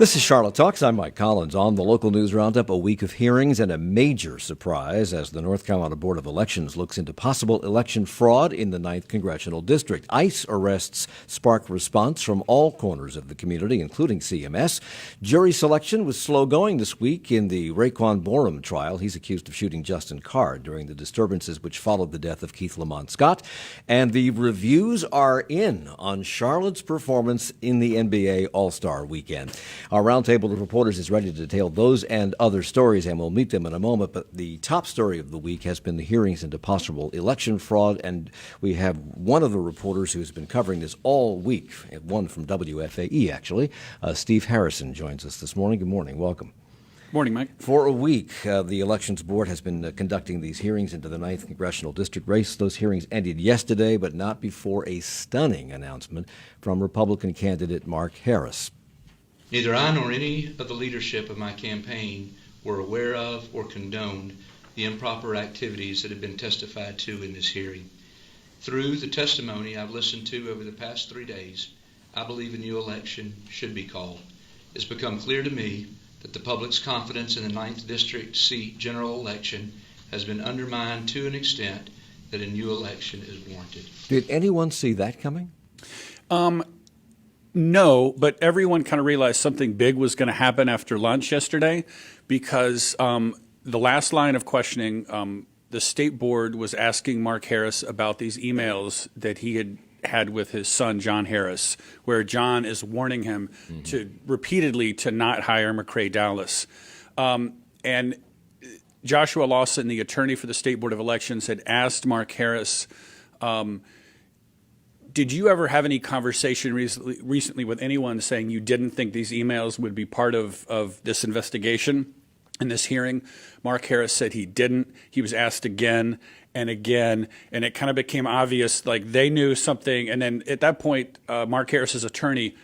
This is Charlotte Talks. I'm Mike Collins. On the local news roundup, a week of hearings and a major surprise as the North Carolina Board of Elections looks into possible election fraud in the 9th Congressional District. ICE arrests spark response from all corners of the community, including CMS. Jury selection was slow going this week in the Rayquan Borum trial. He's accused of shooting Justin Carr during the disturbances which followed the death of Keith Lamont Scott. And the reviews are in on Charlotte's performance in the NBA All-Star Weekend. Our roundtable of reporters is ready to detail those and other stories, and we'll meet them in a moment. But the top story of the week has been the hearings into possible election fraud, and we have one of the reporters who's been covering this all week, one from WFAE, actually. Steve Harrison joins us this morning. Good morning. Welcome. Morning, Mike. For a week, the Elections Board has been conducting these hearings into the 9th Congressional District race. Those hearings ended yesterday, but not before a stunning announcement from Republican candidate Mark Harris. Neither I nor any of the leadership of my campaign were aware of or condoned the improper activities that have been testified to in this hearing. Through the testimony I've listened to over the past 3 days, I believe a new election should be called. It's become clear to me that the public's confidence in the 9th District seat general election has been undermined to an extent that a new election is warranted. Did anyone see that coming? No, but everyone kind of realized something big was going to happen after lunch yesterday because the last line of questioning, the state board was asking Mark Harris about these emails that he had with his son, John Harris, where John is warning him to repeatedly to not hire McCrae Dowless. And Joshua Lawson, the attorney for the State Board of Elections, had asked Mark Harris, did you ever have any conversation recently with anyone saying you didn't think these emails would be part of this investigation in this hearing? Mark Harris said he didn't. He was asked again and again, and it kind of became obvious, like they knew something. And then at that point, Mark Harris's attorney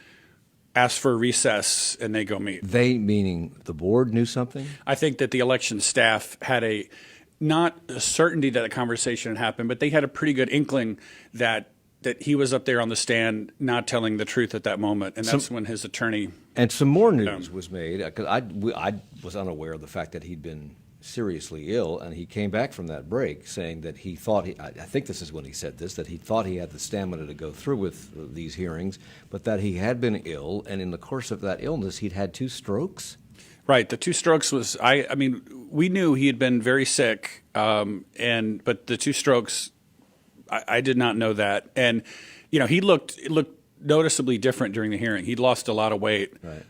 asked for a recess, and they go meet. They, meaning the board, knew something? I think that the election staff had not a certainty that a conversation had happened, but they had a pretty good inkling that he was up there on the stand not telling the truth at that moment, and that's when his attorney... And some more news was made, because I was unaware of the fact that he'd been seriously ill, and he came back from that break saying that he thought, I think this is when he said this, that he thought he had the stamina to go through with these hearings, but that he had been ill, and in the course of that illness, he'd had 2 strokes? Right. The 2 strokes was, I mean, we knew he had been very sick, but the 2 strokes... I did not know that, and he looked noticeably different during the hearing. He'd lost a lot of weight, right.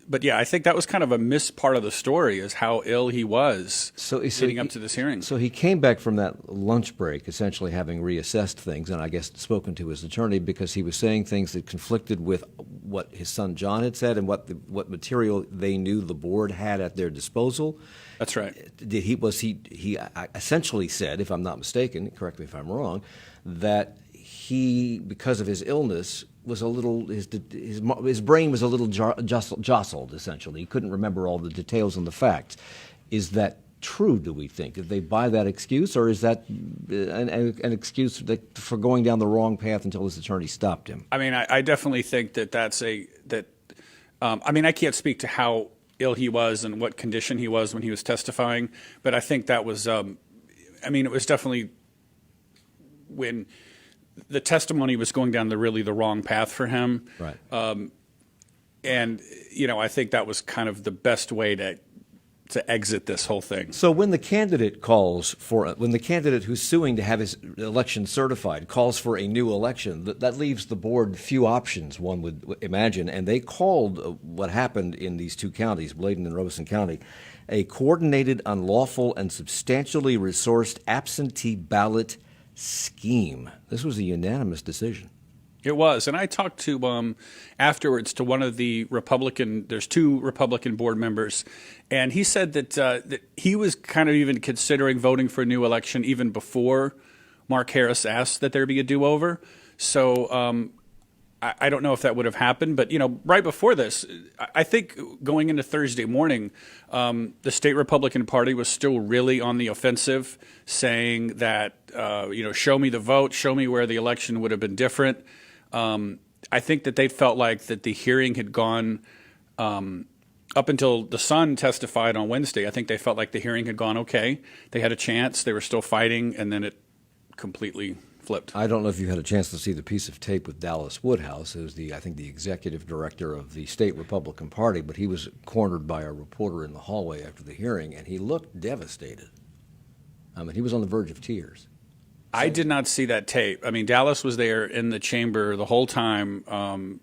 But yeah, I think that was kind of a missed part of the story, is how ill he was leading up to this hearing. So he came back from that lunch break, essentially having reassessed things, and I guess spoken to his attorney, because he was saying things that conflicted with what his son John had said and what material they knew the board had at their disposal. That's right. He essentially said, if I'm not mistaken, correct me if I'm wrong, that he, because of his illness, was a little, his brain was a little jostled, essentially. He couldn't remember all the details and the facts. Is that true, do we think? Did they buy that excuse, or is that an excuse for going down the wrong path until his attorney stopped him? I mean, I definitely think that's I mean, I can't speak to how ill he was and what condition he was when he was testifying, but I think that was, it was definitely when the testimony was going down the wrong path for him. Right. And I think that was kind of the best way to exit this whole thing. So when the candidate who's suing to have his election certified calls for a new election, that leaves the board few options, one would imagine, and they called what happened in these 2 counties, Bladen and Robeson County, a coordinated, unlawful, and substantially resourced absentee ballot scheme. This was a unanimous decision. It was, and I talked to afterwards to one of the there's 2 Republican board members, and he said that he was kind of even considering voting for a new election even before Mark Harris asked that there be a do-over. So I don't know if that would have happened, but right before this, I think going into Thursday morning, the state Republican Party was still really on the offensive, saying that show me the vote, show me where the election would have been different. I think that they felt like that the hearing had gone up until the son testified on Wednesday. I think they felt like the hearing had gone okay. They had a chance. They were still fighting, and then it completely flipped. I don't know if you had a chance to see the piece of tape with Dallas Woodhouse, who's I think the executive director of the state Republican Party, but he was cornered by a reporter in the hallway after the hearing, and he looked devastated. I mean, he was on the verge of tears. I did not see that tape. I mean, Dallas was there in the chamber the whole time, kind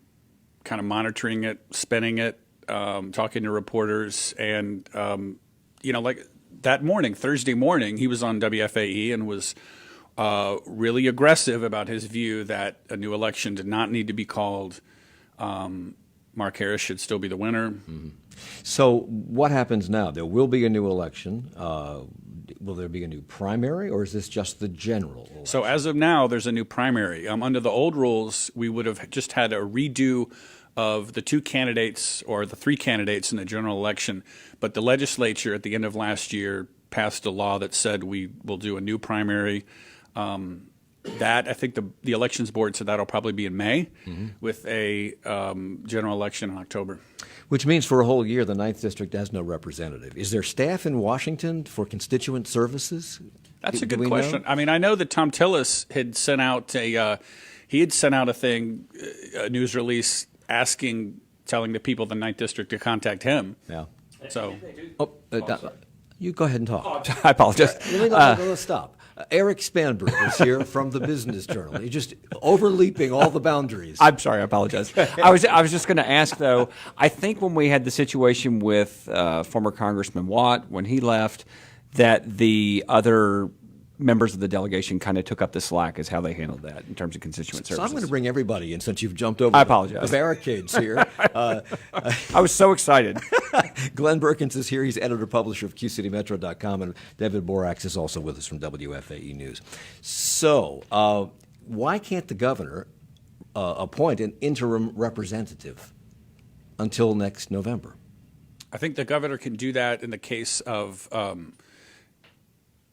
of monitoring it, spinning it, talking to reporters. And, like that morning, Thursday morning, he was on WFAE and was really aggressive about his view that a new election did not need to be called. Mark Harris should still be the winner. Mm-hmm. So what happens now? There will be a new election. Will there be a new primary, or is this just the general election? So as of now, there's a new primary. Under the old rules, we would have just had a redo of the two candidates or the three candidates in the general election. But the legislature at the end of last year passed a law that said we will do a new primary. That I think the elections board said that'll probably be in May, with a general election in October. Which means for a whole year, the 9th District has no representative. Is there staff in Washington for constituent services? That's a good question. I mean, I know that Tom Tillis had sent out a thing, a news release telling the people of the 9th District to contact him. Yeah. So, you go ahead and talk. I apologize. Let's stop. Eric Spanberg is here from the Business Journal. He's just overleaping all the boundaries. I'm sorry, I apologize. I was just going to ask, though, I think when we had the situation with former Congressman Watt, when he left, that the other members of the delegation kind of took up the slack as how they handled that in terms of constituent services. So I'm going to bring everybody in since you've jumped over the barricades here. I was so excited. Glenn Berkins is here. He's editor-publisher of QCityMetro.com, and David Borax is also with us from WFAE News. So why can't the governor appoint an interim representative until next November? I think the governor can do that in the case of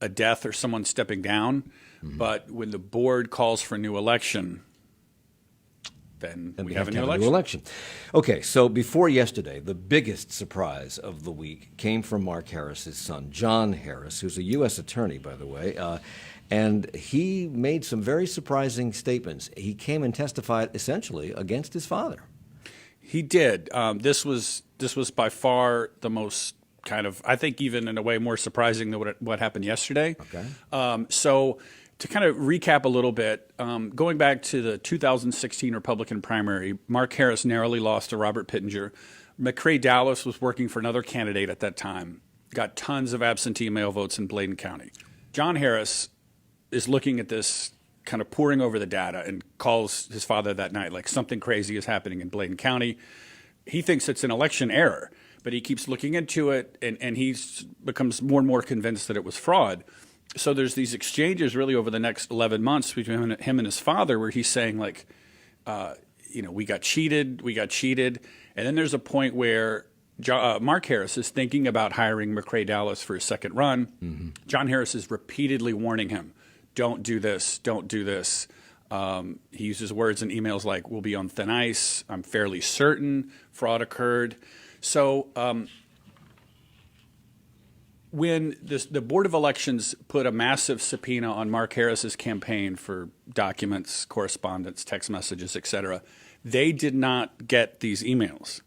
a death or someone stepping down, but when the board calls for a new election, then we have a new election. Okay, so before yesterday, the biggest surprise of the week came from Mark Harris's son, John Harris, who's a U.S. attorney, by the way, and he made some very surprising statements. He came and testified essentially against his father. He did. This was by far the most kind of, I think, even in a way more surprising than what happened yesterday. Okay. So to kind of recap a little bit, going back to the 2016 Republican primary, Mark Harris narrowly lost to Robert Pittenger. McCrae Dowless was working for another candidate at that time, got tons of absentee mail votes in Bladen County. John Harris is looking at this, kind of poring over the data, and calls his father that night like something crazy is happening in Bladen County. He thinks it's an election error, but he keeps looking into it, and he becomes more and more convinced that it was fraud. So there's these exchanges really over the next 11 months between him and his father where he's saying, like, we got cheated. And then there's a point where Mark Harris is thinking about hiring McCrae Dowless for his second run. Mm-hmm. John Harris is repeatedly warning him, don't do this. He uses words in emails like, we'll be on thin ice. I'm fairly certain fraud occurred. So when the Board of Elections put a massive subpoena on Mark Harris's campaign for documents, correspondence, text messages, et cetera, they did not get these emails.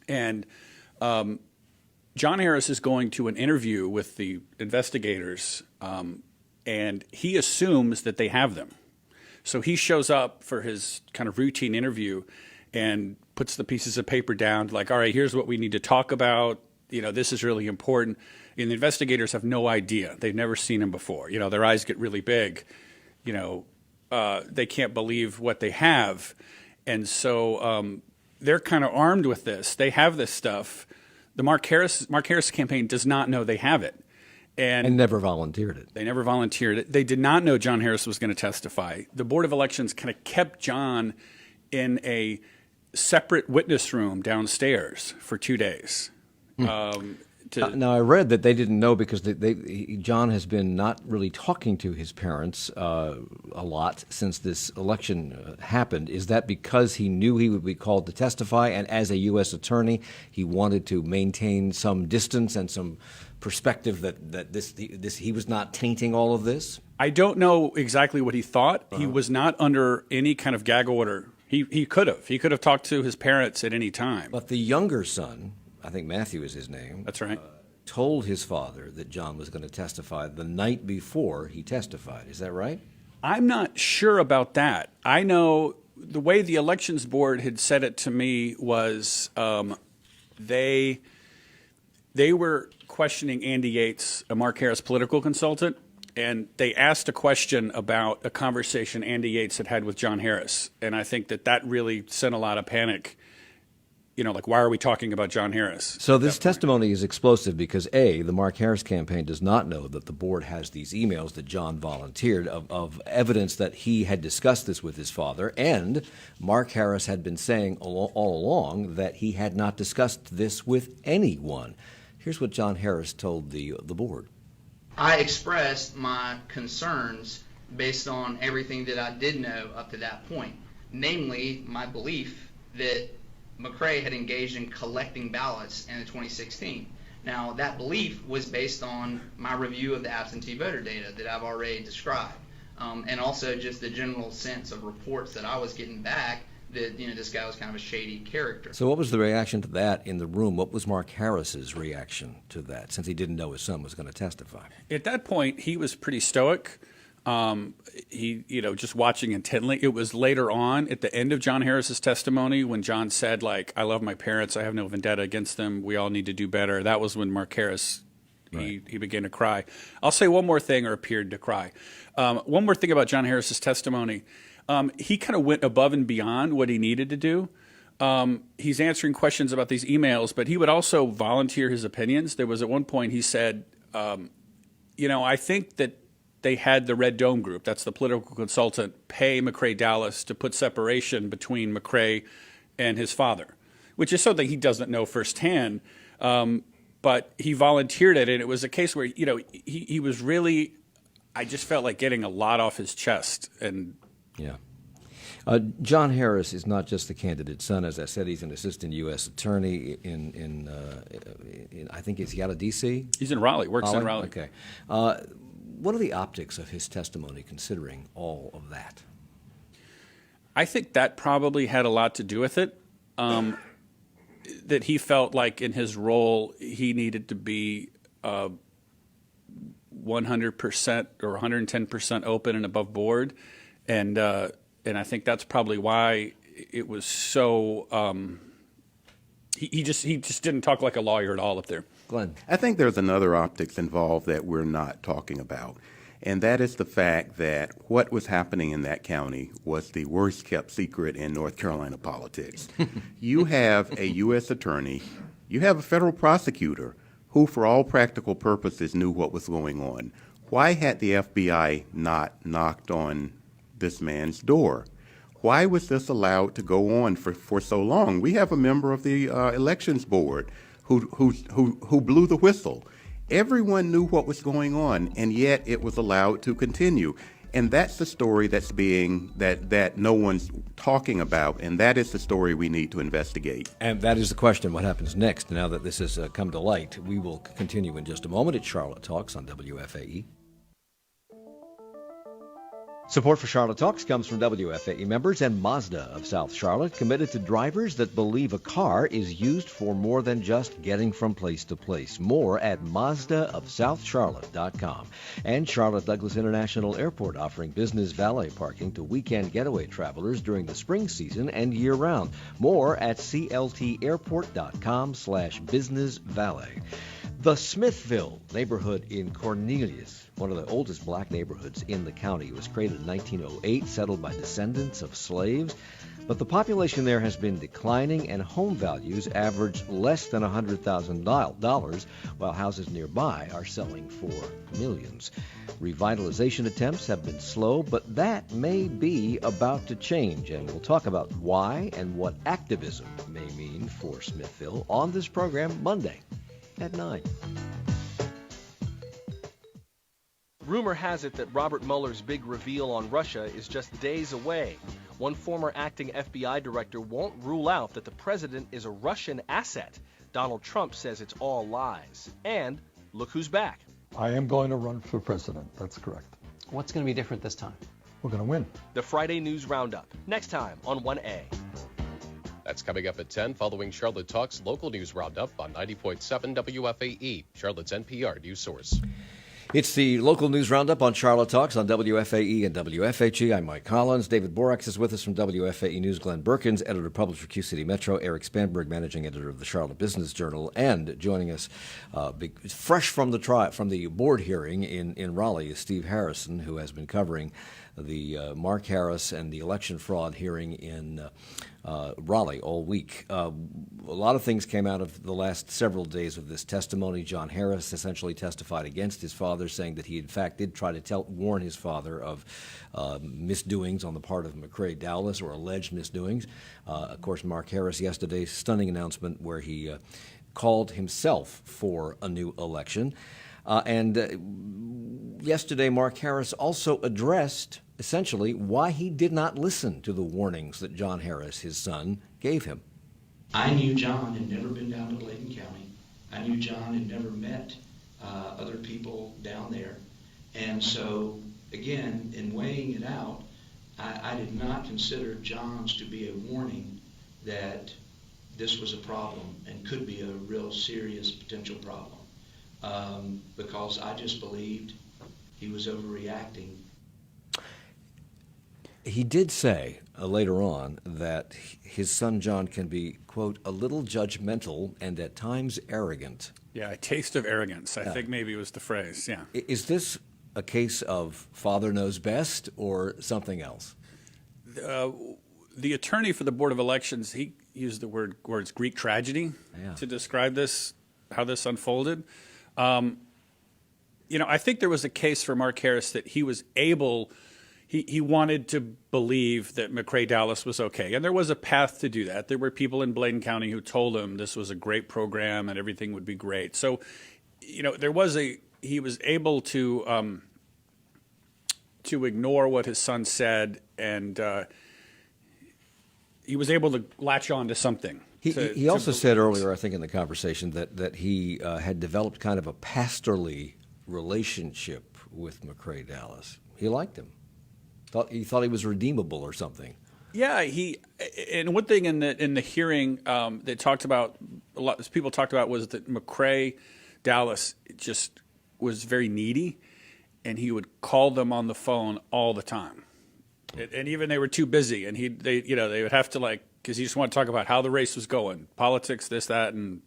And John Harris is going to an interview with the investigators, and he assumes that they have them. So he shows up for his kind of routine interview and puts the pieces of paper down, like, all right, here's what we need to talk about. This is really important. And the investigators have no idea. They've never seen him before. Their eyes get really big. They can't believe what they have. And so they're kind of armed with this. They have this stuff. The Mark Harris campaign does not know they have it. And never volunteered it. They never volunteered it. They did not know John Harris was going to testify. The Board of Elections kind of kept John in a separate witness room downstairs for 2 days. Now, I read that they didn't know because John has been not really talking to his parents a lot since this election happened. Is that because he knew he would be called to testify, and as a U.S. attorney, he wanted to maintain some distance and some perspective that he was not tainting all of this? I don't know exactly what he thought. He was not under any kind of gag order. He could have. He could have talked to his parents at any time. But the younger son, I think Matthew is his name. That's right. Told his father that John was going to testify the night before he testified. Is that right? I'm not sure about that. I know the way the elections board had said it to me was they were questioning Andy Yates, a Mark Harris political consultant, and they asked a question about a conversation Andy Yates had with John Harris. And I think that really sent a lot of panic. Like, why are we talking about John Harris? So this testimony is explosive because, A, the Mark Harris campaign does not know that the board has these emails that John volunteered of evidence that he had discussed this with his father, and Mark Harris had been saying all along that he had not discussed this with anyone. Here's what John Harris told the board. I expressed my concerns based on everything that I did know up to that point, namely my belief that McCray had engaged in collecting ballots in 2016. Now, that belief was based on my review of the absentee voter data that I've already described, and also just the general sense of reports that I was getting back that this guy was kind of a shady character. So what was the reaction to that in the room? What was Mark Harris's reaction to that, since he didn't know his son was going to testify? At that point, he was pretty stoic. He, just watching intently. It was later on at the end of John Harris's testimony when John said, I love my parents. I have no vendetta against them. We all need to do better. That was when Mark Harris, he began to cry. I'll say one more thing, or appeared to cry. One more thing about John Harris's testimony. He kind of went above and beyond what he needed to do. He's answering questions about these emails, but he would also volunteer his opinions. There was at one point he said, I think that they had the Red Dome Group, that's the political consultant, pay McCray Dallas to put separation between McCray and his father, which is something he doesn't know firsthand. But he volunteered it, and it was a case where, he was really, I just felt like getting a lot off his chest. And yeah. John Harris is not just the candidate's son. As I said, he's an assistant U.S. attorney in I think he's out of D.C.? He's in Raleigh, works in Raleigh. Okay. What are the optics of his testimony, considering all of that? I think that probably had a lot to do with it, that he felt like in his role he needed to be 100% or 110% open and above board, and I think that's probably why it was so. He just didn't talk like a lawyer at all up there. Glenn. I think there's another optics involved that we're not talking about, and that is the fact that what was happening in that county was the worst kept secret in North Carolina politics. You have a U.S. attorney, you have a federal prosecutor who, for all practical purposes, knew what was going on. Why had the FBI not knocked on this man's door? Why was this allowed to go on for so long? We have a member of the elections board who blew the whistle. Everyone knew what was going on, and yet it was allowed to continue. And that's the story that no one's talking about, and that is the story we need to investigate. And that is the question, what happens next now that this has come to light? We will continue in just a moment. It's Charlotte Talks on WFAE. Support for Charlotte Talks comes from WFAE members and Mazda of South Charlotte, committed to drivers that believe a car is used for more than just getting from place to place. More at MazdaofSouthCharlotte.com. And Charlotte Douglas International Airport offering business valet parking to weekend getaway travelers during the spring season and year-round. More at CLTAirport.com/businessvalet. The Smithville neighborhood in Cornelius, one of the oldest black neighborhoods in the county. It was created in 1908, settled by descendants of slaves. But the population there has been declining, and home values average less than $100,000, while houses nearby are selling for millions. Revitalization attempts have been slow, but that may be about to change, and we'll talk about why and what activism may mean for Smithville on this program Monday. at 9. Rumor has it that Robert Mueller's big reveal on Russia is just days away. One former acting FBI director won't rule out that the president is a Russian asset. Donald Trump says it's all lies. And look who's back. I am going to run for president. That's correct. What's going to be different this time? We're going to win. The Friday News Roundup, next time on 1A. That's coming up at 10 following Charlotte Talk's local news roundup on 90.7 WFAE, Charlotte's NPR news source. It's the local news roundup on Charlotte Talks on WFAE and WFHE. I'm Mike Collins. David Borax is with us from WFAE News. Glenn Berkins, editor-publisher, Q City Metro. Eric Spanberg, managing editor of the Charlotte Business Journal. And joining us, fresh from the board hearing in Raleigh, is Steve Harrison, who has been covering the Mark Harris and the election fraud hearing in Raleigh all week. A lot of things came out of the last several days of this testimony. John Harris essentially testified against his father, saying that he in fact did try to warn his father of misdoings on the part of McCrae Dowless, or alleged misdoings. Of course, Mark Harris yesterday's stunning announcement where he called himself for a new election. Yesterday, Mark Harris also addressed, essentially, why he did not listen to the warnings that John Harris, his son, gave him. I knew John had never been down to Bladen County. I knew John had never met other people down there. And so, again, in weighing it out, I did not consider John's to be a warning that this was a problem and could be a real serious potential problem. Because I just believed he was overreacting. He did say later on that his son John can be, quote, a little judgmental and at times arrogant. Yeah, a taste of arrogance, I think maybe was the phrase, yeah. Is this a case of father knows best or something else? The attorney for the Board of Elections, he used the words Greek tragedy to describe this, how this unfolded. I think there was a case for Mark Harris that he was able, he wanted to believe that McCrae Dowless was okay. And there was a path to do that. There were people in Bladen County who told him this was a great program and everything would be great. So, he was able to ignore what his son said, and he was able to latch on to something. He also said earlier, I think in the conversation, that he had developed kind of a pastorly relationship with McCrae Dowless. He liked him. He thought he was redeemable or something. Yeah, and one thing in the hearing that talked about, a lot of people talked about, was that McCrae Dowless just was very needy, and he would call them on the phone all the time. And even they were too busy, and they would have to, because he just wanted to talk about how the race was going, politics, this, that, and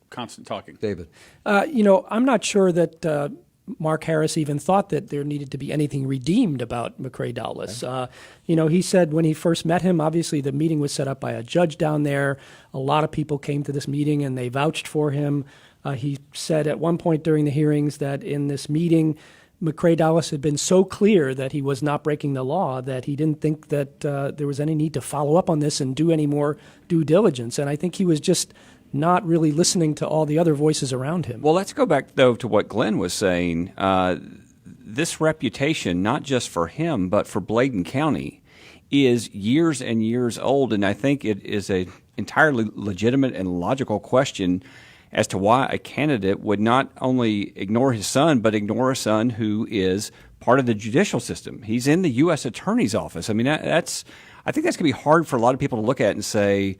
constant talking. David? I'm not sure that Mark Harris even thought that there needed to be anything redeemed about McCrae Dowless. Okay. He said when he first met him, obviously the meeting was set up by a judge down there. A lot of people came to this meeting, and they vouched for him. He said at one point during the hearings that in this meeting, McCrae Dowless had been so clear that he was not breaking the law that he didn't think that there was any need to follow up on this and do any more due diligence. And I think he was just not really listening to all the other voices around him. Well, let's go back, though, to what Glenn was saying. This reputation, not just for him, but for Bladen County, is years and years old. And I think it is an entirely legitimate and logical question as to why a candidate would not only ignore his son, but ignore a son who is part of the judicial system. He's in the U.S. Attorney's Office. I mean, I think that's going to be hard for a lot of people to look at and say,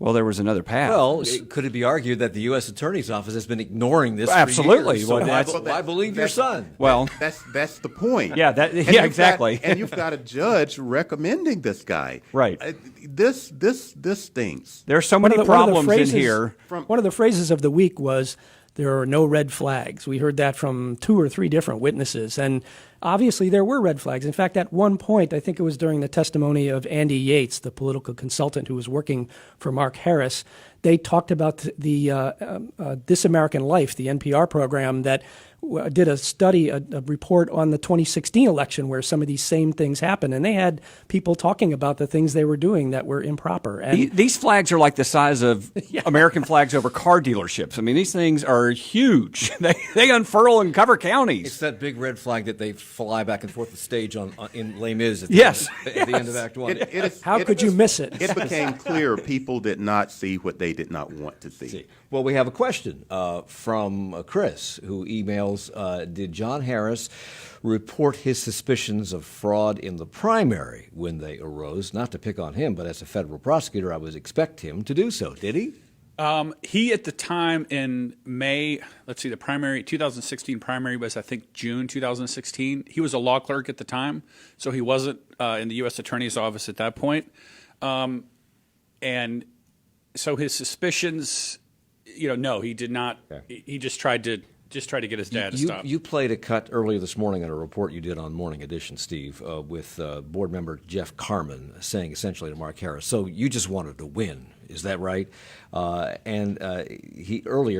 well, there was another path. Well, could it be argued that the U.S. Attorney's Office has been ignoring this Absolutely. for years? So why believe your son? Well, that's the point. Yeah, exactly. And you've got a judge recommending this guy. Right. This stinks. There are so many problems in here. One of the phrases of the week was, there are no red flags. We heard that from 2 or 3 different witnesses. And obviously there were red flags. In fact, at one point, I think it was during the testimony of Andy Yates, the political consultant who was working for Mark Harris, they talked about the This American Life, the NPR program that did a study, a report on the 2016 election where some of these same things happened, and they had people talking about the things they were doing that were improper. And these flags are like the size of American flags over car dealerships. I mean, these things are huge. They unfurl and cover counties. It's that big red flag that they fly back and forth the stage on in Les Mis at the end of Act One. How could you miss it? It became clear people did not see what they did not want to see. Well, we have a question from Chris, who emails, did John Harris report his suspicions of fraud in the primary when they arose? Not to pick on him, but as a federal prosecutor, I would expect him to do so. Did he? He, at the time in May, the 2016 primary was, I think, June 2016. He was a law clerk at the time, so he wasn't in the U.S. Attorney's Office at that point. And so his suspicions, no, he did not. Okay. He just tried to get his dad to stop. You played a cut earlier this morning in a report you did on Morning Edition, Steve, with board member Jeff Carman saying essentially to Mark Harris, so you just wanted to win. Is that right?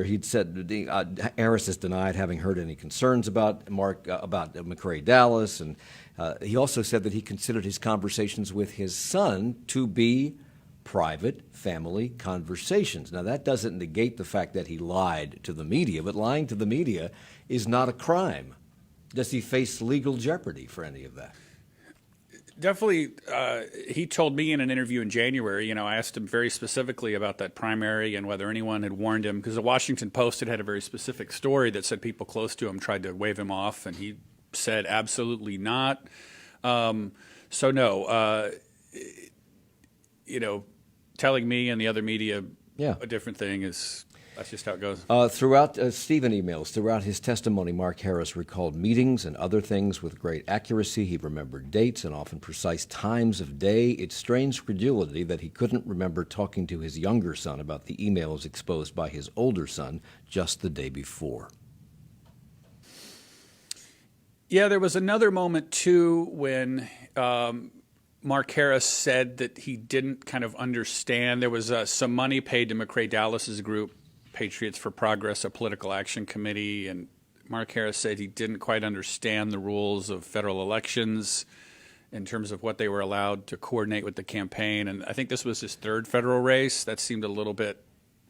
He'd said Harris has denied having heard any concerns about McCrae Dallas, and he also said that he considered his conversations with his son to be private family conversations. Now, that doesn't negate the fact that he lied to the media, but lying to the media is not a crime. Does he face legal jeopardy for any of that? Definitely. He told me in an interview in January, I asked him very specifically about that primary and whether anyone had warned him, because the Washington Post had a very specific story that said people close to him tried to wave him off, and he said absolutely not. So no, telling me and the other media a different thing that's just how it goes. Throughout Stephen emails, throughout his testimony, Mark Harris recalled meetings and other things with great accuracy. He remembered dates and often precise times of day. It strains credulity that he couldn't remember talking to his younger son about the emails exposed by his older son just the day before. Yeah, there was another moment, too, when Mark Harris said that he didn't kind of understand. There was some money paid to McCrae Dallas's group, Patriots for Progress, a political action committee, and Mark Harris said he didn't quite understand the rules of federal elections in terms of what they were allowed to coordinate with the campaign. And I think this was his third federal race. That seemed a little bit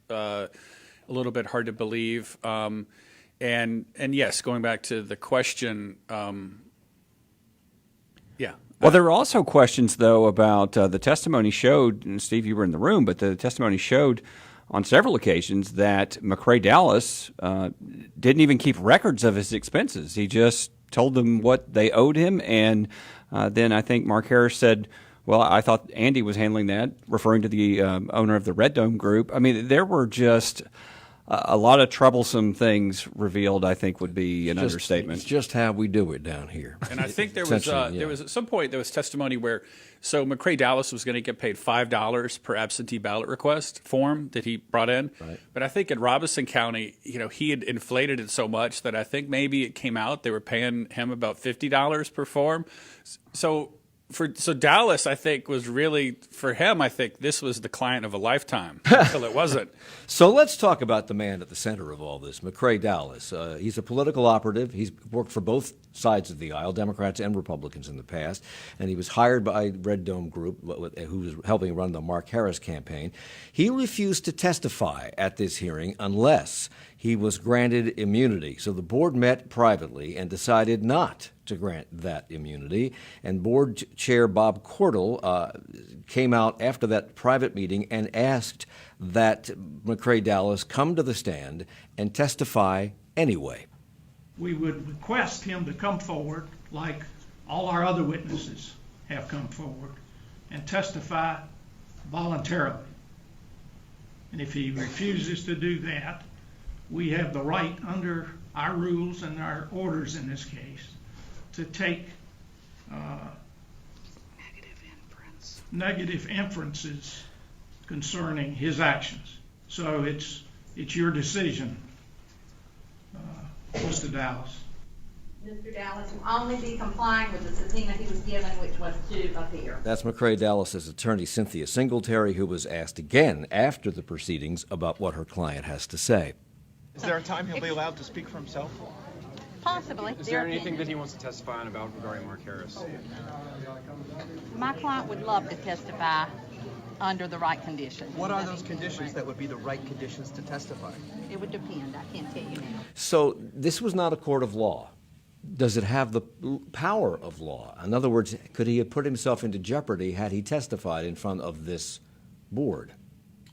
hard to believe. And yes, going back to the question, Well, there were also questions, though, about the testimony showed, and Steve, you were in the room, but the testimony showed on several occasions that McCrae Dallas didn't even keep records of his expenses. He just told them what they owed him, and then I think Mark Harris said, well, I thought Andy was handling that, referring to the owner of the Red Dome Group. I mean, there were just a lot of troublesome things revealed, I think, would be an understatement. It's just how we do it down here. And I think there was at some point there was testimony where McCrae Dallas was going to get paid $5 per absentee ballot request form that he brought in. Right. But I think in Robeson County, he had inflated it so much that I think maybe it came out they were paying him about $50 per form. So Dallas, I think, was really, for him, I think this was the client of a lifetime until it wasn't. So let's talk about the man at the center of all this, McCrae Dallas. He's a political operative. He's worked for both sides of the aisle, Democrats and Republicans in the past, and he was hired by Red Dome Group, who was helping run the Mark Harris campaign. He refused to testify at this hearing unless he was granted immunity. So the board met privately and decided not to grant that immunity. And board chair Bob Cordell came out after that private meeting and asked that McCrae Dallas come to the stand and testify anyway. We would request him to come forward like all our other witnesses have come forward and testify voluntarily. And if he refuses to do that, we have the right under our rules and our orders in this case to take negative inferences concerning his actions. So it's your decision, Mr. Dallas. Mr. Dallas will only be complying with the subpoena he was given, which was to appear. That's McCrae Dallas's attorney, Cynthia Singletary, who was asked again after the proceedings about what her client has to say. Is there a time he'll be allowed to speak for himself? Possibly. Is there anything that he wants to testify on about regarding Mark Harris? My client would love to testify under the right conditions. What are those conditions that would be the right conditions to testify? It would depend. I can't tell you now. So this was not a court of law. Does it have the power of law? In other words, could he have put himself into jeopardy had he testified in front of this board?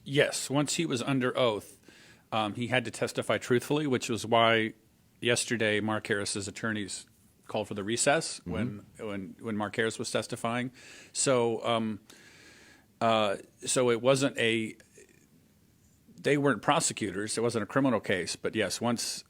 Yes. Once he was under oath, he had to testify truthfully, which was why yesterday Mark Harris's attorneys called for the recess when Mark Harris was testifying. So it wasn't they weren't prosecutors. It wasn't a criminal case. But yes, once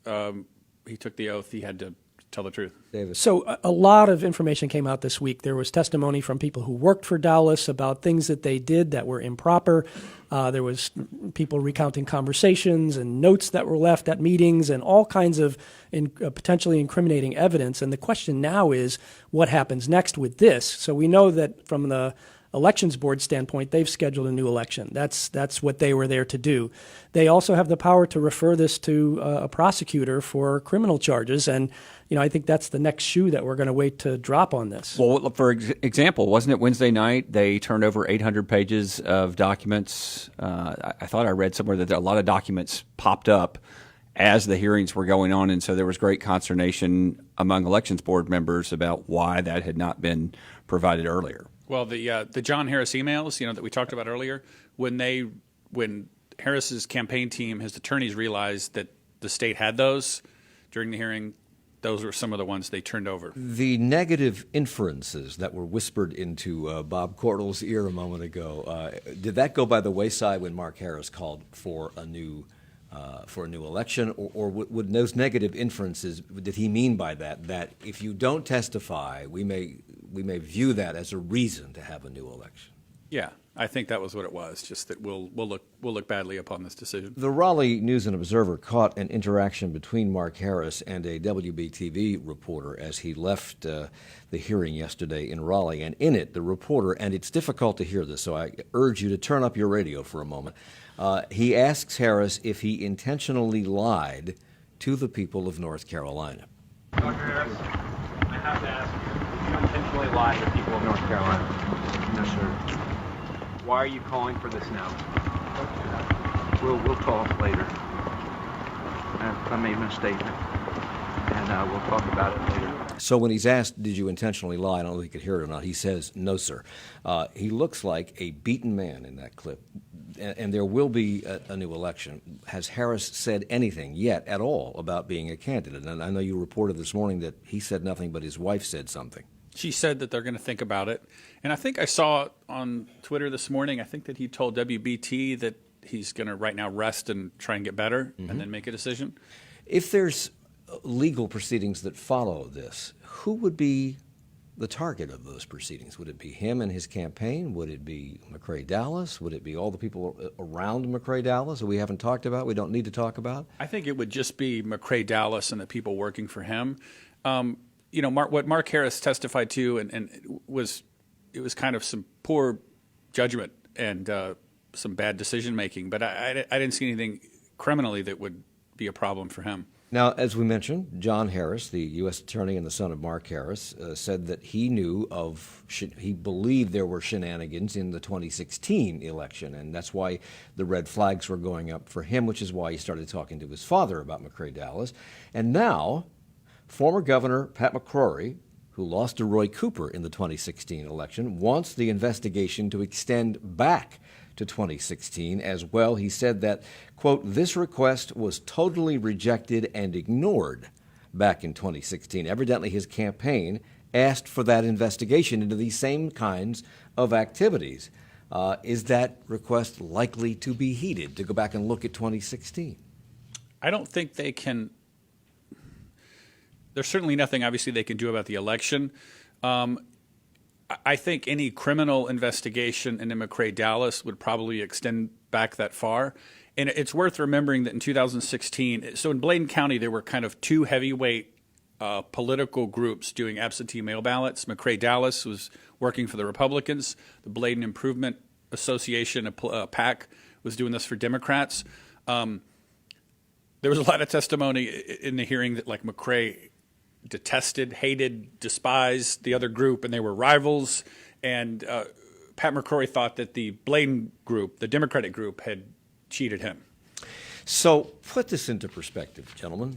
he took the oath, he had to tell the truth. David. So a lot of information came out this week. There was testimony from people who worked for Dallas about things that they did that were improper. There was people recounting conversations and notes that were left at meetings and all kinds of potentially incriminating evidence. And the question now is what happens next with this? So we know that from the Elections Board standpoint, they've scheduled a new election. That's what they were there to do. They also have the power to refer this to a prosecutor for criminal charges, and I think that's the next shoe that we're going to wait to drop on this. Well, for example, wasn't it Wednesday night they turned over 800 pages of documents? I thought I read somewhere that a lot of documents popped up as the hearings were going on, and so there was great consternation among Elections Board members about why that had not been provided earlier. Well, the John Harris emails, that we talked about earlier, when Harris's campaign team, his attorneys realized that the state had those during the hearing, those were some of the ones they turned over. The negative inferences that were whispered into Bob Cordell's ear a moment ago, did that go by the wayside when Mark Harris called for a new election, or would those negative inferences, did he mean by that if you don't testify, we may view that as a reason to have a new election? Yeah, I think that was what it was. Just that we'll look badly upon this decision. The Raleigh News and Observer caught an interaction between Mark Harris and a WBTV reporter as he left the hearing yesterday in Raleigh. And in it, the reporter, and it's difficult to hear this, so I urge you to turn up your radio for a moment. He asks Harris if he intentionally lied to the people of North Carolina. Dr. Harris, I have to ask you, did you intentionally lie to the people of North Carolina? No, sir. Why are you calling for this now? We'll talk later. I made my statement, and we'll talk about it later. So when he's asked, did you intentionally lie, I don't know if he could hear it or not, he says, no, sir. He looks like a beaten man in that clip, and there will be a new election. Has Harris said anything yet at all about being a candidate? And I know you reported this morning that he said nothing, but his wife said something. She said that they're going to think about it. And I think I saw on Twitter this morning, I think that he told WBT that he's going to right now rest and try and get better and then make a decision. If there's legal proceedings that follow this, who would be the target of those proceedings? Would it be him and his campaign? Would it be McCrae Dallas? Would it be all the people around McCrae Dallas who we haven't talked about, we don't need to talk about? I think it would just be McCrae Dallas and the people working for him. What Mark Harris testified to and it was kind of some poor judgment and some bad decision making, but I didn't see anything criminally that would be a problem for him. Now, as we mentioned, John Harris, the U.S. attorney and the son of Mark Harris, said that he believed there were shenanigans in the 2016 election, and that's why the red flags were going up for him, which is why he started talking to his father about McCrae Dallas. And now, former Governor Pat McCrory, who lost to Roy Cooper in the 2016 election, wants the investigation to extend back to 2016 as well. He said that, quote, this request was totally rejected and ignored back in 2016. Evidently, his campaign asked for that investigation into these same kinds of activities. Is that request likely to be heeded, to go back and look at 2016? I don't think they can. There's certainly nothing, obviously, they can do about the election. I think any criminal investigation into McCrae Dallas would probably extend back that far. And it's worth remembering that in 2016, so in Bladen County, there were kind of two heavyweight political groups doing absentee mail ballots. McCrae Dallas was working for the Republicans. The Bladen Improvement Association, a PAC, was doing this for Democrats. There was a lot of testimony in the hearing that, like, McCrae detested, hated, despised the other group, and they were rivals. And Pat McCrory thought that the Bladen group, the Democratic group, had cheated him. So put this into perspective, gentlemen.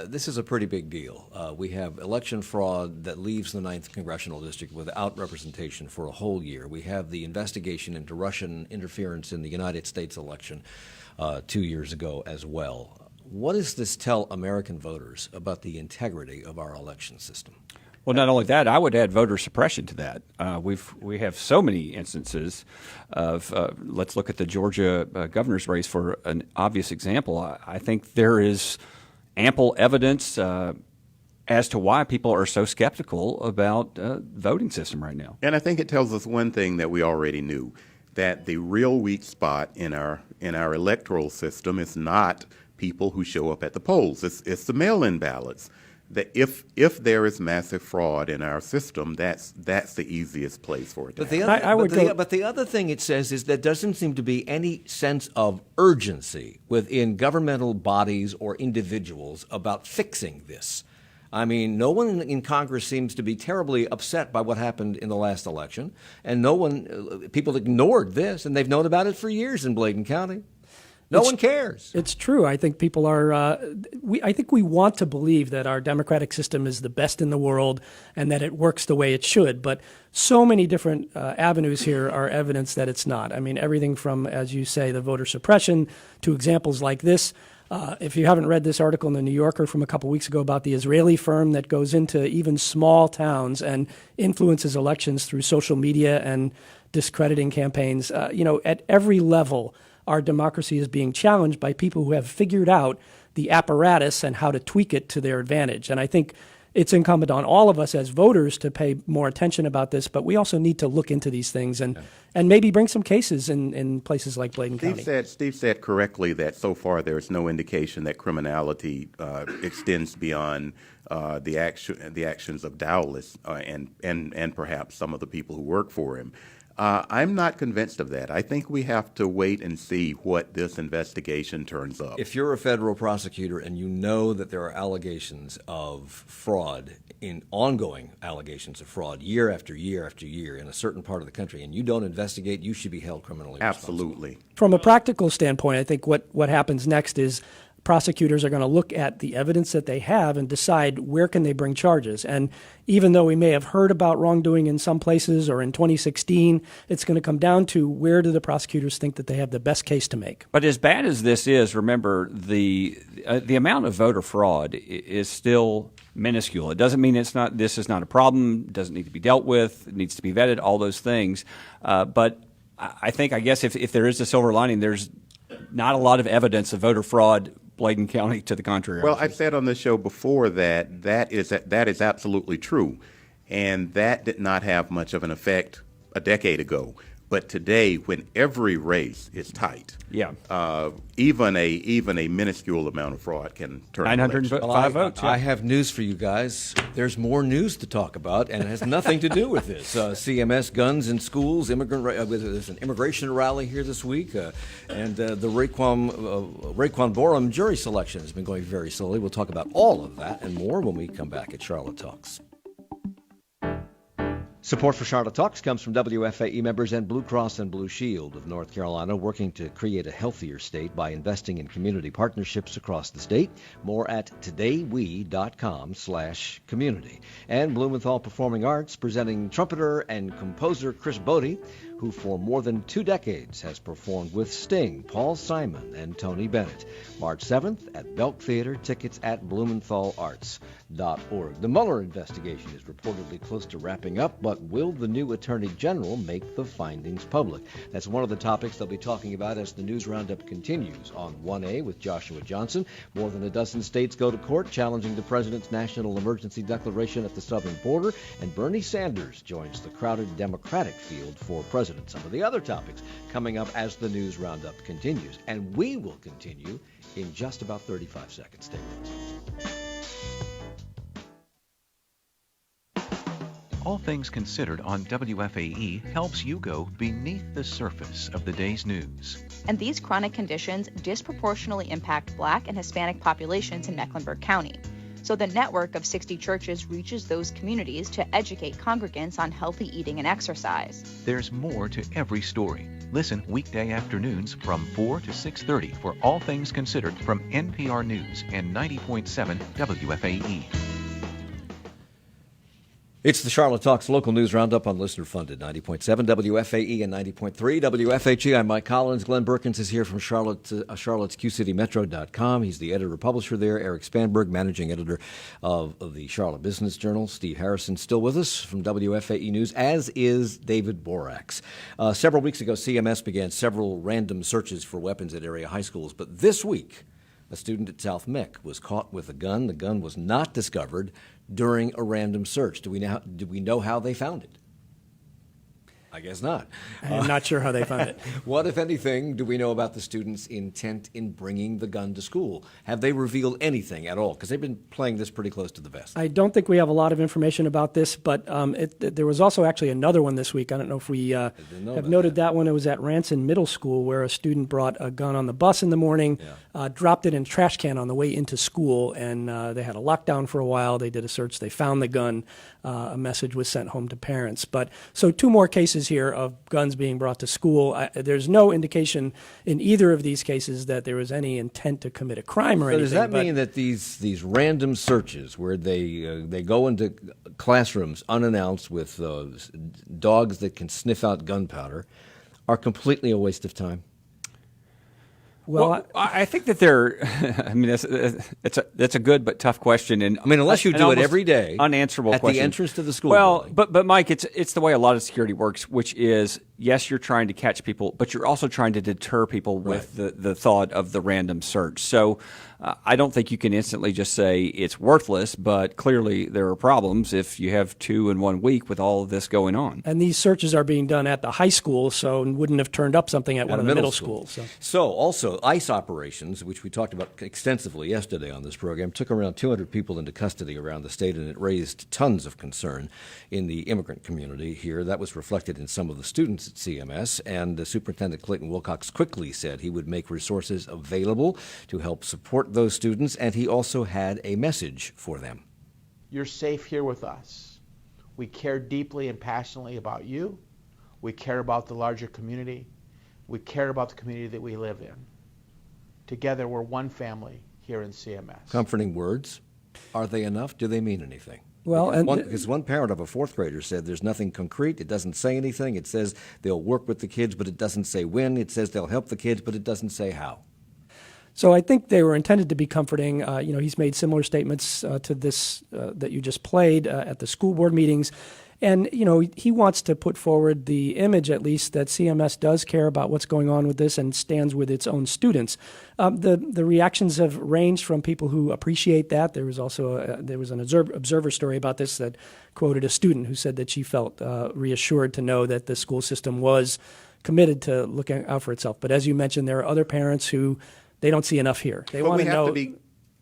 This is a pretty big deal. We have election fraud that leaves the 9th Congressional District without representation for a whole year. We have the investigation into Russian interference in the United States election 2 years ago as well. What does this tell American voters about the integrity of our election system? Well, not only that, I would add voter suppression to that. We have so many instances of, let's look at the Georgia governor's race for an obvious example. I think there is ample evidence as to why people are so skeptical about the voting system right now. And I think it tells us one thing that we already knew, that the real weak spot in our electoral system is not people who show up at the polls. It's the mail-in ballots. That if there is massive fraud in our system, that's the easiest place for it to happen. But the other thing it says is there doesn't seem to be any sense of urgency within governmental bodies or individuals about fixing this. I mean, no one in Congress seems to be terribly upset by what happened in the last election, and people ignored this, and they've known about it for years in Bladen County. No one cares. It's true. I think people are. I think we want to believe that our democratic system is the best in the world and that it works the way it should. But so many different avenues here are evidence that it's not. I mean, everything from, as you say, the voter suppression to examples like this. If you haven't read this article in the New Yorker from a couple weeks ago about the Israeli firm that goes into even small towns and influences elections through social media and discrediting campaigns, at every level, our democracy is being challenged by people who have figured out the apparatus and how to tweak it to their advantage. And I think it's incumbent on all of us as voters to pay more attention about this, but we also need to look into these things and maybe bring some cases in places like Bladen County. Steve said correctly that so far there's no indication that criminality extends beyond the actions of Dowless and perhaps some of the people who work for him. I'm not convinced of that. I think we have to wait and see what this investigation turns up. If you're a federal prosecutor and you know that there are allegations of fraud, ongoing allegations of fraud year after year after year in a certain part of the country, and you don't investigate, you should be held criminally responsible. Absolutely. From a practical standpoint, I think what happens next is prosecutors are going to look at the evidence that they have and decide where can they bring charges. And even though we may have heard about wrongdoing in some places or in 2016, it's going to come down to where do the prosecutors think that they have the best case to make. But as bad as this is, remember, the amount of voter fraud is still minuscule. It doesn't mean this is not a problem, it doesn't need to be dealt with, it needs to be vetted, all those things. But I guess if there is a silver lining, there's not a lot of evidence of voter fraud Bladen County to the contrary. Well, I've said on this show before that is absolutely true, and that did not have much of an effect a decade ago. But today, when every race is tight, even a minuscule amount of fraud can turn 905 votes. I have news for you guys. There's more news to talk about, and it has nothing to do with this. CMS guns in schools. There's an immigration rally here this week, and the Rayquan Borum jury selection has been going very slowly. We'll talk about all of that and more when we come back at Charlotte Talks. Support for Charlotte Talks comes from WFAE members and Blue Cross and Blue Shield of North Carolina, working to create a healthier state by investing in community partnerships across the state. More at todaywe.com/community. And Blumenthal Performing Arts presenting trumpeter and composer Chris Bodie, who for more than 2 decades has performed with Sting, Paul Simon, and Tony Bennett. March 7th at Belk Theater. Tickets at BlumenthalArts.org. The Mueller investigation is reportedly close to wrapping up, but will the new Attorney General make the findings public? That's one of the topics they'll be talking about as the News Roundup continues on 1A with Joshua Johnson. More than a dozen states go to court challenging the president's national emergency declaration at the southern border, and Bernie Sanders joins the crowded Democratic field for president. Some of the other topics coming up as the News Roundup continues, and we will continue in just about 35 seconds. Stay with us. All Things Considered on WFAE helps you go beneath the surface of the day's news. And these chronic conditions disproportionately impact Black and Hispanic populations in Mecklenburg County. So the network of 60 churches reaches those communities to educate congregants on healthy eating and exercise. There's more to every story. Listen weekday afternoons from 4 to 6:30 for All Things Considered from NPR News and 90.7 WFAE. It's the Charlotte Talks local news roundup on listener-funded 90.7 WFAE and 90.3 WFHE. I'm Mike Collins. Glenn Berkins is here from Charlotte's QCityMetro.com. He's the editor-publisher there. Eric Spanberg, managing editor of the Charlotte Business Journal. Steve Harrison still with us from WFAE News, as is David Borax. Several weeks ago, CMS began several random searches for weapons at area high schools, but this week, a student at South Mick was caught with a gun. The gun was not discovered during a random search. Do we know how they found it? I guess not. I'm not sure how they found it. What, if anything, do we know about the students' intent in bringing the gun to school? Have they revealed anything at all? Because they've been playing this pretty close to the vest. I don't think we have a lot of information about this, but there was also actually another one this week. I don't know if we have noted that one. It was at Ranson Middle School, where a student brought a gun on the bus in the morning, dropped it in a trash can on the way into school, and they had a lockdown for a while. They did a search. They found the gun. A message was sent home to parents. So 2 more cases here of guns being brought to school. There's no indication in either of these cases that there was any intent to commit a crime or anything. Does that mean that these random searches where they go into classrooms unannounced with dogs that can sniff out gunpowder are completely a waste of time? Well, I think that they're. I mean, that's a good but tough question, and I mean, unless you do it every day, unanswerable at question. The entrance to the school. Well, building. but Mike, it's the way a lot of security works, which is yes, you're trying to catch people, but you're also trying to deter people with the thought of the random search. So I don't think you can instantly just say it's worthless, but clearly there are problems if you have 2 in 1 week with all of this going on. And these searches are being done at the high school, so wouldn't have turned up something at one of the middle schools. So also, ICE operations, which we talked about extensively yesterday on this program, took around 200 people into custody around the state, and it raised tons of concern in the immigrant community here. That was reflected in some of the students at CMS, and Superintendent Clayton Wilcox quickly said he would make resources available to help support those students, and he also had a message for them. You're safe here with us. We care deeply and passionately about you. We care about the larger community. We care about the community that we live in. Together, we're one family here in CMS. Comforting words. Are they enough? Do they mean anything? Well, because one parent of a 4th grader said there's nothing concrete. It doesn't say anything. It says they'll work with the kids, but it doesn't say when. It says they'll help the kids, but it doesn't say how. So I think they were intended to be comforting. He's made similar statements to this that you just played at the school board meetings. And, he wants to put forward the image, at least, that CMS does care about what's going on with this and stands with its own students. The reactions have ranged from people who appreciate that. There was also there was an observer story about this that quoted a student who said that she felt reassured to know that the school system was committed to looking out for itself. But as you mentioned, there are other parents who they don't see enough here. They want to know.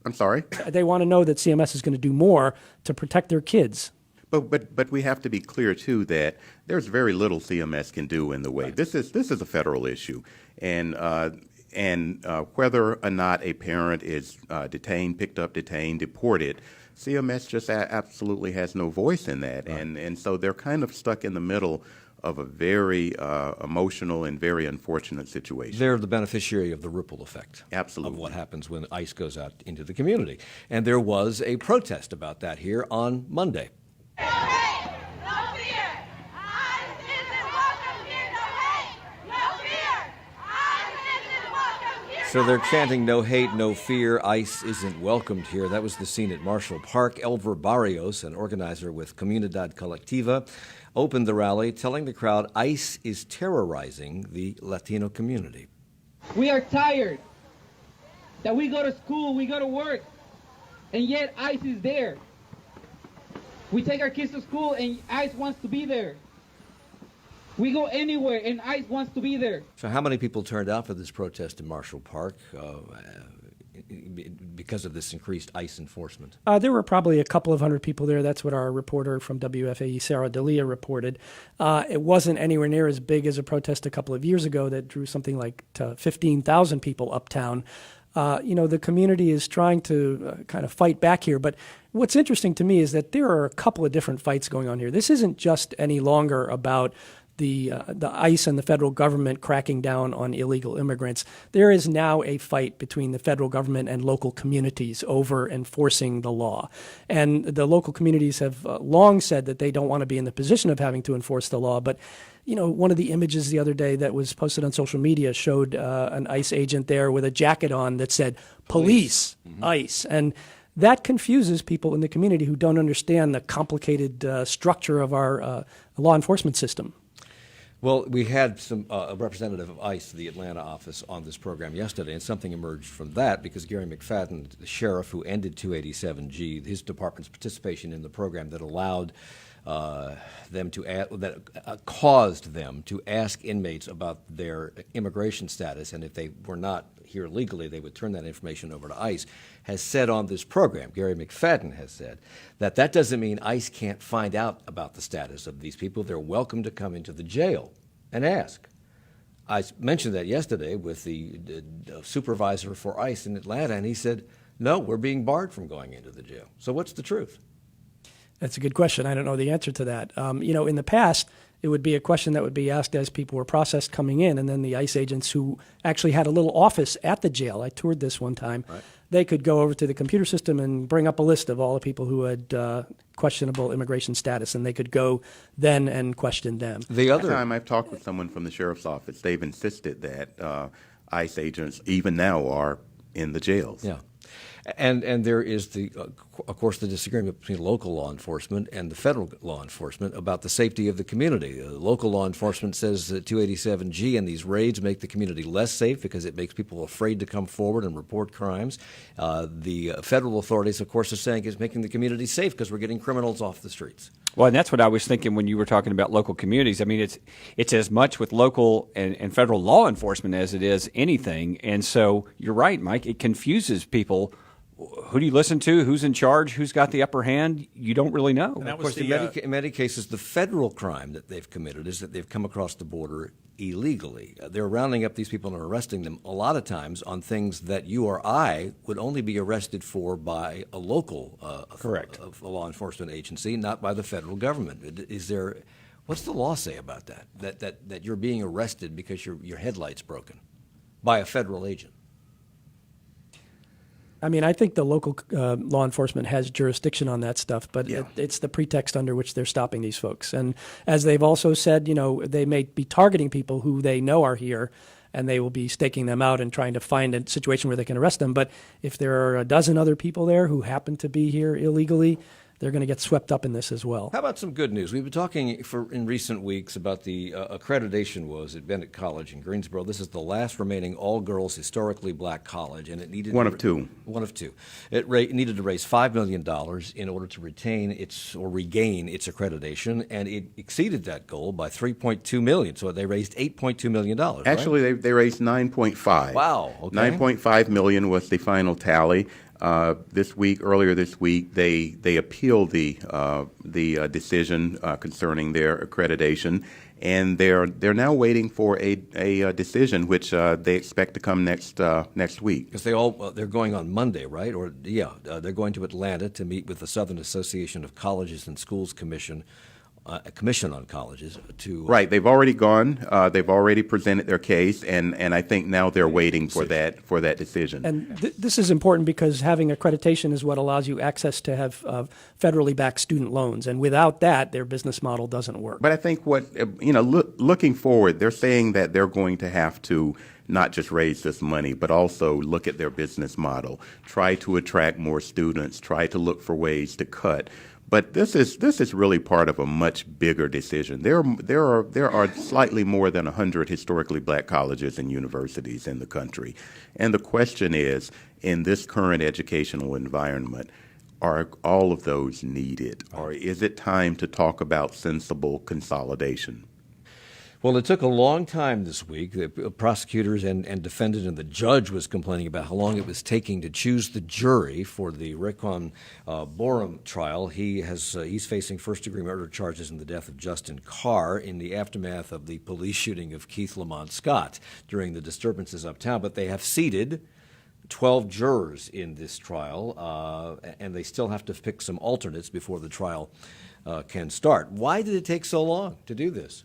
I'm sorry. They want to know that CMS is going to do more to protect their kids. But we have to be clear too that there's very little CMS can do in the way this is a federal issue, and whether or not a parent is detained, picked up, detained, deported, CMS just absolutely has no voice in that, and so they're kind of stuck in the middle of a very emotional and very unfortunate situation. They're the beneficiary of the ripple effect. Absolutely. Of what happens when ICE goes out into the community. And there was a protest about that here on Monday. So they're chanting, "No hate, no fear, ICE isn't welcomed here." That was the scene at Marshall Park. Elver Barrios, an organizer with Comunidad Colectiva, opened the rally, telling the crowd ICE is terrorizing the Latino community. We are tired that we go to school, we go to work, and yet ICE is there. We take our kids to school and ICE wants to be there. We go anywhere and ICE wants to be there. So how many people turned out for this protest in Marshall Park because of this increased ICE enforcement? There were probably a couple of hundred people there. That's what our reporter from WFAE, Sarah D'Elia, reported. It wasn't anywhere near as big as a protest a couple of years ago that drew something like 15,000 people uptown. the community is trying to kind of fight back here. But what's interesting to me is that there are a couple of different fights going on here. This isn't just any longer about the ICE and the federal government cracking down on illegal immigrants. There is now a fight between the federal government and local communities over enforcing the law. And the local communities have long said that they don't want to be in the position of having to enforce the law. But, one of the images the other day that was posted on social media showed an ICE agent there with a jacket on that said, police, ICE. And that confuses people in the community who don't understand the complicated structure of our law enforcement system. Well, we had a representative of ICE, the Atlanta office, on this program yesterday, and something emerged from that because Gary McFadden, the sheriff who ended 287G, his department's participation in the program that allowed them to caused them to ask inmates about their immigration status, and if they were not here legally, they would turn that information over to ICE, has said on this program, Gary McFadden has said, that doesn't mean ICE can't find out about the status of these people. They're welcome to come into the jail and ask. I mentioned that yesterday with the supervisor for ICE in Atlanta, and he said, no, we're being barred from going into the jail. So what's the truth? That's a good question. I don't know the answer to that. In the past, it would be a question that would be asked as people were processed coming in, and then the ICE agents who actually had a little office at the jail, I toured this one time, right. They could go over to the computer system and bring up a list of all the people who had questionable immigration status, and they could go then and question them. The other time I've talked with someone from the sheriff's office, they've insisted that ICE agents even now are in the jails. Yeah. And there is, of course, the disagreement between local law enforcement and the federal law enforcement about the safety of the community. Local law enforcement says that 287G and these raids make the community less safe because it makes people afraid to come forward and report crimes. The federal authorities, of course, are saying it's making the community safe because we're getting criminals off the streets. Well, and that's what I was thinking when you were talking about local communities. I mean, it's as much with local and federal law enforcement as it is anything. And so you're right, Mike. It confuses people. Who do you listen to? Who's in charge? Who's got the upper hand? You don't really know. And of course, in many cases, the federal crime that they've committed is that they've come across the border illegally. They're rounding up these people and arresting them a lot of times on things that you or I would only be arrested for by a local law enforcement agency, not by the federal government. What's the law say about that? That you're being arrested because your headlight's broken by a federal agent? I mean, I think the local law enforcement has jurisdiction on that stuff, but it's the pretext under which they're stopping these folks. And as they've also said, they may be targeting people who they know are here, and they will be staking them out and trying to find a situation where they can arrest them. But if there are a dozen other people there who happen to be here illegally, they're going to get swept up in this as well. How about some good news? We've been talking in recent weeks about the accreditation woes at Bennett College in Greensboro. This is the last remaining all-girls historically black college, and it needed one of two. It needed to raise $5 million in order to regain its accreditation, and it exceeded that goal by $3.2 million. So they raised $8.2 million. Actually, right? they raised $9.5. Wow. Okay. $9.5 million was the final tally. Earlier this week, they appealed the decision concerning their accreditation, and they're now waiting for a decision, which they expect to come next week. Because they're going on Monday, right? They're going to Atlanta to meet with the Southern Association of Colleges and Schools Commission on colleges to right. They've already gone. They've already presented their case, and I think now they're waiting for that decision. And this is important because having accreditation is what allows you access to have federally backed student loans, and without that, their business model doesn't work. But I think looking forward, they're saying that they're going to have to not just raise this money, but also look at their business model, try to attract more students, try to look for ways to cut. But this is really part of a much bigger decision. There are slightly more than 100 historically black colleges and universities in the country, and the question is, in this current educational environment, are all of those needed, or is it time to talk about sensible consolidation? Well, it took a long time this week. The prosecutors and defendant and the judge was complaining about how long it was taking to choose the jury for the Rayquan Borum trial. He's facing first-degree murder charges in the death of Justin Carr in the aftermath of the police shooting of Keith Lamont Scott during the disturbances uptown. But they have seated 12 jurors in this trial, and they still have to pick some alternates before the trial can start. Why did it take so long to do this?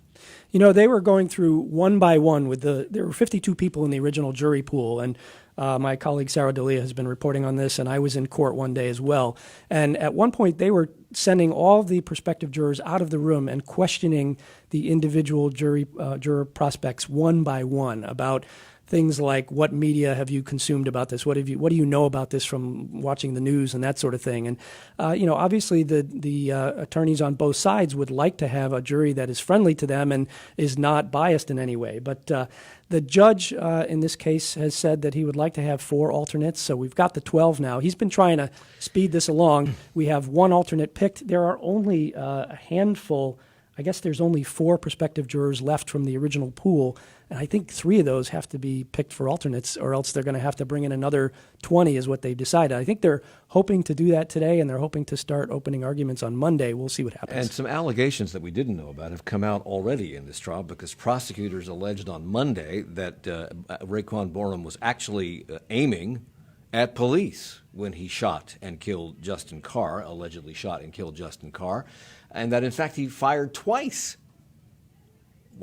You know, they were going through one by one there were 52 people in the original jury pool, and my colleague Sarah D'Elia has been reporting on this, and I was in court one day as well. And at one point, they were sending all the prospective jurors out of the room and questioning the individual juror prospects one by one about things like, what media have you consumed about this? What do you know about this from watching the news and that sort of thing? And obviously the attorneys on both sides would like to have a jury that is friendly to them and is not biased in any way. But the judge in this case has said that he would like to have 4 alternates. So we've got the 12 now. He's been trying to speed this along. We have 1 alternate picked. There are only a handful. I guess there's only 4 prospective jurors left from the original pool, and I think 3 of those have to be picked for alternates, or else they're going to have to bring in another 20 is what they've decided. I think they're hoping to do that today, and they're hoping to start opening arguments on Monday. We'll see what happens. And some allegations that we didn't know about have come out already in this trial, because prosecutors alleged on Monday that Rayquan Borum was actually aiming at police when he shot and killed Justin Carr, allegedly shot and killed Justin Carr, and that in fact he fired twice.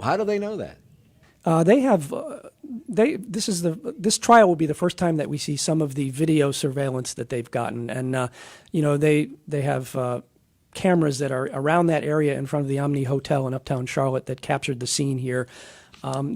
How do they know that? This trial will be the first time that we see some of the video surveillance that they've gotten, and they have cameras that are around that area in front of the Omni Hotel in Uptown Charlotte that captured the scene here.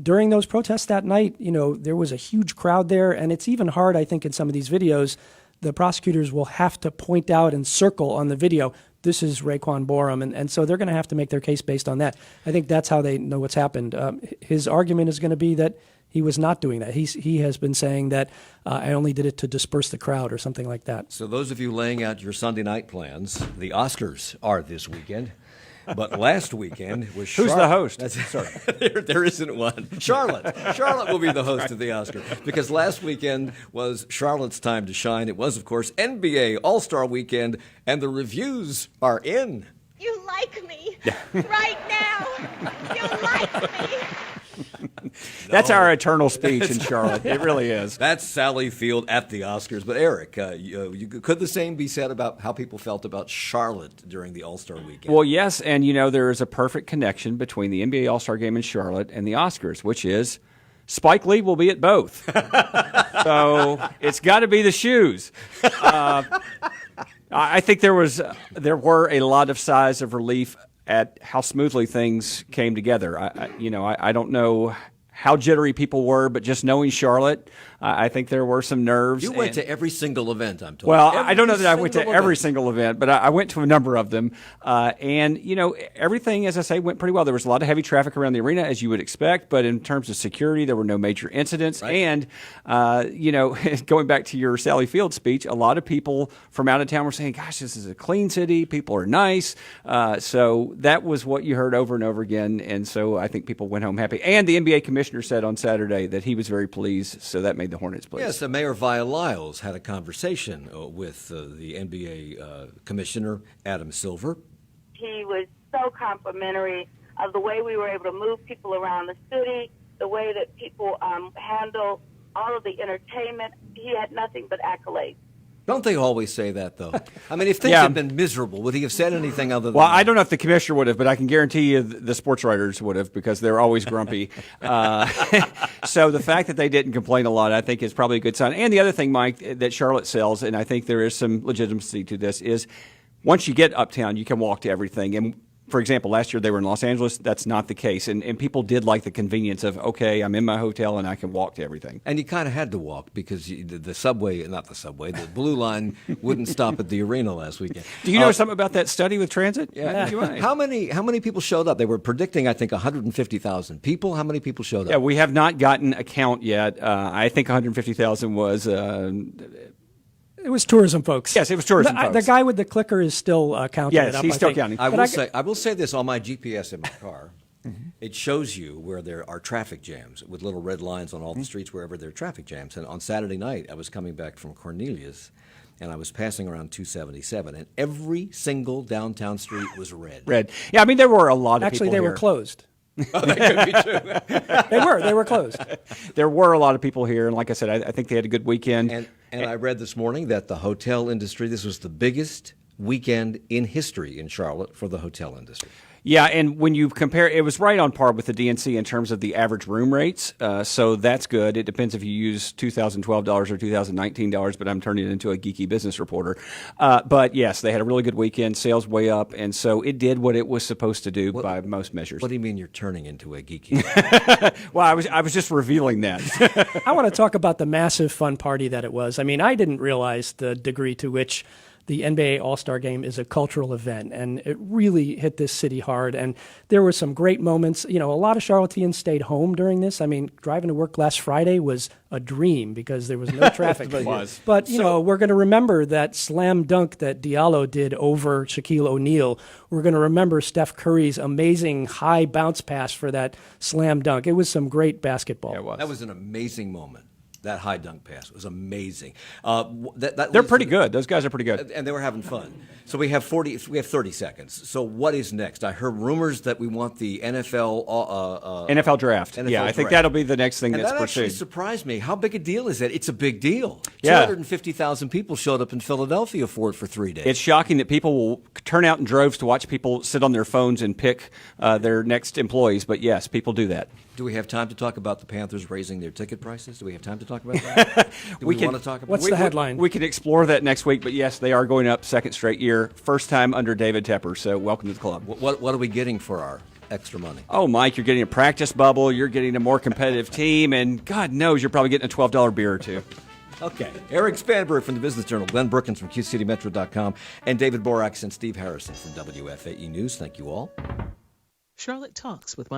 During those protests that night, there was a huge crowd there, and it's even hard, I think, in some of these videos. The prosecutors will have to point out and circle on the video, this is Rayquan Borum, and so they're going to have to make their case based on that. I think that's how they know what's happened. His argument is going to be that he was not doing that. He has been saying that I only did it to disperse the crowd or something like that. So those of you laying out your Sunday night plans, the Oscars are this weekend. But last weekend was Who's the host? Sorry, there isn't one. Charlotte. Charlotte will be the host of the Oscar, because last weekend was Charlotte's time to shine. It was, of course, NBA All-Star Weekend, and the reviews are in. You like me right now. You like me. That's our eternal speech in Charlotte. It really is. That's Sally Field at the Oscars. But Eric, could the same be said about how people felt about Charlotte during the All-Star Weekend? Well, yes, and there is a perfect connection between the NBA All-Star Game in Charlotte and the Oscars, which is Spike Lee will be at both. So it's got to be the shoes. I think there were a lot of sighs of relief at how smoothly things came together. I don't know how jittery people were, but just knowing Charlotte, I think there were some nerves. You went to every single event, I'm told. Well, I don't know that I went to every single event, but I went to a number of them. And everything, as I say, went pretty well. There was a lot of heavy traffic around the arena, as you would expect, but in terms of security, there were no major incidents. Right. And, going back to your Sally Field speech, a lot of people from out of town were saying, gosh, this is a clean city. People are nice. So that was what you heard over and over again. And so I think people went home happy. And the NBA commissioner said on Saturday that he was very pleased, so that made the Hornets pleased. Yes, Mayor Vi-Lyles had a conversation with the NBA commissioner, Adam Silver. He was so complimentary of the way we were able to move people around the city, the way that people handle all of the entertainment. He had nothing but accolades. Don't they always say that, though? I mean, if things had been miserable, would he have said anything other than Well, that? I don't know if the commissioner would have, but I can guarantee you the sports writers would have, because they're always grumpy. So the fact that they didn't complain a lot, I think, is probably a good sign. And the other thing, Mike, that Charlotte sells, and I think there is some legitimacy to this, is once you get uptown, you can walk to everything. And for example, last year they were in Los Angeles. That's not the case. And people did like the convenience of, okay, I'm in my hotel and I can walk to everything. And you kind of had to walk because the Blue Line wouldn't stop at the arena last weekend. Do you know something about that study with transit? Yeah. How many people showed up? They were predicting, I think, 150,000 people. How many people showed up? Yeah, we have not gotten a count yet. I think 150,000 was... It was tourism folks. Yes, it was tourism folks. The guy with the clicker is still counting it yes, up. he's still counting. I will say this on my GPS in my car. It shows you where there are traffic jams with little red lines on all the streets wherever there are traffic jams. And on Saturday night, I was coming back from Cornelius, and I was passing around 277, and every single downtown street was red. Red. Yeah, I mean, there were a lot of people Actually, they were closed. That could be true. They were closed. There were a lot of people here, and like I said, I think they had a good weekend. And I read this morning that the hotel industry, this was the biggest weekend in history in Charlotte for the hotel industry. Yeah, and when you compare, it was right on par with the DNC in terms of the average room rates, so that's good. It depends if you use $2012 or $2019, but I'm turning it into a geeky business reporter. But yes, they had a really good weekend, sales way up, and so it did what it was supposed to do by most measures. What do you mean you're turning into a geeky? Well, I was just revealing that. I want to talk about the massive fun party that it was. I mean, I didn't realize the degree to which the NBA All-Star Game is a cultural event, and it really hit this city hard. And there were some great moments. You know, a lot of Charlotteans stayed home during this. I mean, driving to work last Friday was a dream because there was no traffic. But you know, we're going to remember that slam dunk that Diallo did over Shaquille O'Neal. We're going to remember Steph Curry's amazing high bounce pass for that slam dunk. It was some great basketball. Yeah, it was. That was an amazing moment. That high dunk pass was amazing. They're pretty good. Those guys are pretty good, and they were having fun. So we have 30 seconds. So what is next? I heard rumors that we want the NFL draft. NFL I think draft. that'll be the next thing And that's that actually pursued. surprised me. How big a deal is that? It's a big deal. Yeah. 250,000 people showed up in Philadelphia for 3 days. It's shocking that people will turn out in droves to watch people sit on their phones and pick their next employees. But yes, people do that. Do we have time to talk about the Panthers raising their ticket prices? Do we have time to talk about that? Do we want to talk about What's the headline? We can explore that next week, but yes, they are going up second straight year. First time under David Tepper, so welcome to the club. What are we getting for our extra money? Oh, Mike, you're getting a practice bubble, you're getting a more competitive team, and God knows you're probably getting a $12 beer or two. Okay. Eric Spanberg from the Business Journal, Glenn Brookins from QCityMetro.com, and David Borax and Steve Harrison from WFAE News. Thank you all. Charlotte Talks with